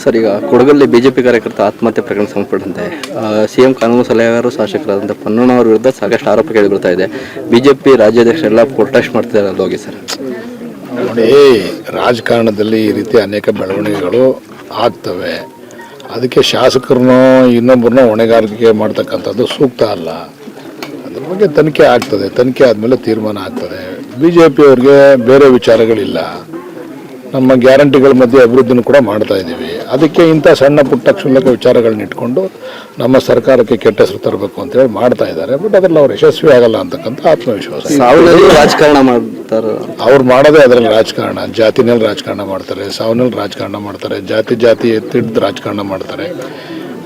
Sir, ಈಗ ಕೊಡಗಲ್ಲಿ BJP ಕಾರ್ಯಕರ್ತ ಆತ್ಮಹತ್ಯೆ ಪ್ರಕರಣ ಸಂಬಂಧಪಟ್ಟಂತೆ ಸಿಎಂ ಕಾನೂನು ಸಲಹೆಗಾರರು ಶಾಸಕರಾದಂಥ ಪನ್ನಣ್ಣ ಅವರ ವಿರುದ್ಧ ಸಾಕಷ್ಟು ಆರೋಪ ಕೇಳಿಬರ್ತಾ ಇದೆ. ಬಿಜೆಪಿ ರಾಜ್ಯಾಧ್ಯಕ್ಷರೆಲ್ಲ ಪ್ರೊಟೆಸ್ಟ್ ಮಾಡ್ತಿದ್ದಾರೆ ಅಲ್ಲಿ ಹೋಗಿ ಸರ್. ನೋಡಿ, ರಾಜಕಾರಣದಲ್ಲಿ ಈ ರೀತಿ ಅನೇಕ ಬೆಳವಣಿಗೆಗಳು ಆಗ್ತವೆ. ಅದಕ್ಕೆ ಶಾಸಕರನ್ನು ಇನ್ನೊಬ್ಬರನ್ನ ಹೊಣೆಗಾರಿಕೆ ಮಾಡ್ತಕ್ಕಂಥದ್ದು ಸೂಕ್ತ ಅಲ್ಲ. ಅದ್ರ ಬಗ್ಗೆ ತನಿಖೆ ಆಗ್ತದೆ. ತನಿಖೆ ಆದಮೇಲೆ ತೀರ್ಮಾನ ಆಗ್ತದೆ. BJP-ಅವ್ರಿಗೆ ಬೇರೆ ವಿಚಾರಗಳಿಲ್ಲ. ನಮ್ಮ ಗ್ಯಾರಂಟಿಗಳ ಮಧ್ಯೆ ಅಭಿವೃದ್ಧಿನೂ ಕೂಡ ಮಾಡ್ತಾ ಇದ್ದೀವಿ. ಅದಕ್ಕೆ ಇಂಥ ಸಣ್ಣ ಪುಟ್ಟ ಕ್ಷುಲ್ಲಕ ವಿಚಾರಗಳನ್ನ ಇಟ್ಕೊಂಡು ನಮ್ಮ ಸರ್ಕಾರಕ್ಕೆ ಕೆಟ್ಟ ಹೆಸರು ತರಬೇಕು ಅಂತೇಳಿ ಮಾಡ್ತಾ ಇದ್ದಾರೆ. ಬಟ್ ಅದರಲ್ಲಿ ಅವ್ರು ಯಶಸ್ವಿ ಆಗಲ್ಲ ಅಂತಕ್ಕಂಥ ಆತ್ಮವಿಶ್ವಾಸ. ರಾಜಕಾರಣ ಮಾಡ್ತಾರೆ ಅವ್ರು ಮಾಡೋದೇ ಅದರಲ್ಲಿ ರಾಜಕಾರಣ. ಜಾತಿನಲ್ಲಿ ರಾಜಕಾರಣ ಮಾಡ್ತಾರೆ, ಸಾವನಲ್ಲಿ ರಾಜಕಾರಣ ಮಾಡ್ತಾರೆ, ಜಾತಿ ಎತ್ತಿಡ್ದು ರಾಜಕಾರಣ ಮಾಡ್ತಾರೆ.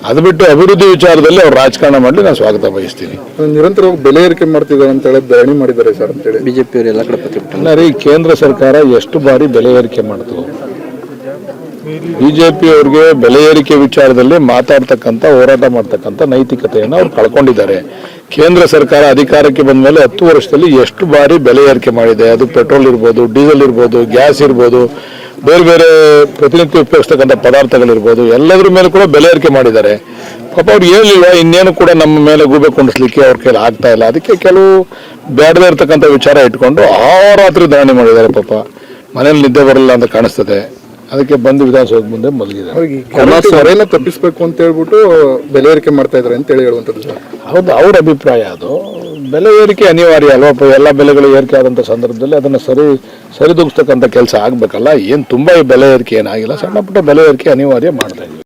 ಅದು ಬಿಟ್ಟು ಅಭಿವೃದ್ಧಿ ವಿಚಾರದಲ್ಲಿ ಅವ್ರು ರಾಜಕಾರಣ ಮಾಡಲಿ ನಾನು ಸ್ವಾಗತ ಬಯಸ್ತೀನಿ. ನಿರಂತರವಾಗಿ ಬೆಲೆ ಏರಿಕೆ ಮಾಡ್ತಿದ್ದಾರೆ ಅಂತ ಹೇಳಿ ಧರಣಿ ಮಾಡಿದ್ದಾರೆ ಸರ್ ಅಂತೇಳಿ ಬಿಜೆಪಿ ಅವರು ಎಲ್ಲ ಕಡೆ ಪ್ರತಿಭಟನೆ. ರೀ, ಕೇಂದ್ರ ಸರ್ಕಾರ ಎಷ್ಟು ಬಾರಿ ಬೆಲೆ ಏರಿಕೆ ಮಾಡ್ತು? BJP ಅವ್ರಿಗೆ ಬೆಲೆ ಏರಿಕೆ ವಿಚಾರದಲ್ಲಿ ಮಾತಾಡ್ತಕ್ಕಂಥ, ಹೋರಾಟ ಮಾಡ್ತಕ್ಕಂಥ ನೈತಿಕತೆಯನ್ನು ಅವ್ರು ಕಳ್ಕೊಂಡಿದ್ದಾರೆ. ಕೇಂದ್ರ ಸರ್ಕಾರ ಅಧಿಕಾರಕ್ಕೆ ಬಂದ ಮೇಲೆ 10 ವರ್ಷದಲ್ಲಿ ಎಷ್ಟು ಬಾರಿ ಬೆಲೆ ಏರಿಕೆ ಮಾಡಿದೆ? ಅದು ಪೆಟ್ರೋಲ್ ಇರ್ಬೋದು, ಡೀಸೆಲ್ ಇರ್ಬೋದು, ಗ್ಯಾಸ್ ಇರ್ಬೋದು, ಬೇರೆ ಬೇರೆ ಪ್ರತಿನಿತ್ಯ ಉಪಯೋಗಿಸ್ತಕ್ಕಂಥ ಪದಾರ್ಥಗಳಿರ್ಬೋದು, ಎಲ್ಲದ್ರ ಮೇಲೆ ಕೂಡ ಬೆಲೆ ಏರಿಕೆ ಮಾಡಿದ್ದಾರೆ. ಪಾಪ ಅವ್ರು ಹೇಳಿಲ್ವ, ಇನ್ನೇನು ಕೂಡ ನಮ್ಮ ಮೇಲೆ ಗೂಬೆ ಕೊಂಡಿಸ್ಲಿಕ್ಕೆ ಅವ್ರ ಕೈಲಿ ಆಗ್ತಾ ಇಲ್ಲ. ಅದಕ್ಕೆ ಕೆಲವು ಬೇಡದೇ ಇರ್ತಕ್ಕಂಥ ವಿಚಾರ ಇಟ್ಕೊಂಡು ರಾತ್ರಿ ಧರಣಿ ಮಾಡಿದ್ದಾರೆ. ಪಾಪ ಮನೇಲಿ ನಿದ್ದೆ ಬರಲ್ಲ ಅಂತ ಕಾಣಿಸ್ತದೆ. ಅದಕ್ಕೆ ಬಂದು ವಿಧಾನಸೌಧ ಮುಂದೆ ಮಲಗಿದ್ದಾರೆ. ತಪ್ಪಿಸ್ಬೇಕು ಅಂತ ಹೇಳ್ಬಿಟ್ಟು ಬೆಲೆ ಏರಿಕೆ ಮಾಡ್ತಾ ಇದ್ದಾರೆ ಅಂತ ಹೇಳಿ ಹೇಳುವಂಥದ್ದು ಸರ್. ಹೌದು, ಅವ್ರ ಅಭಿಪ್ರಾಯ. ಅದು ಬೆಲೆ ಏರಿಕೆ ಅನಿವಾರ್ಯ ಅಲ್ವಾ? ಎಲ್ಲ ಬೆಲೆಗಳು ಏರಿಕೆ ಆದಂಥ ಸಂದರ್ಭದಲ್ಲಿ ಅದನ್ನು ಸರಿದೂಗಿಸ್ತಕ್ಕಂಥ ಕೆಲಸ ಆಗಬೇಕಲ್ಲ. ಏನು ತುಂಬ ಬೆಲೆ ಏರಿಕೆ ಏನಾಗಿಲ್ಲ, ಸಣ್ಣ ಪುಟ್ಟ ಬೆಲೆ ಏರಿಕೆ ಅನಿವಾರ್ಯ ಮಾಡ್ತಾ ಇದ್ದೀವಿ.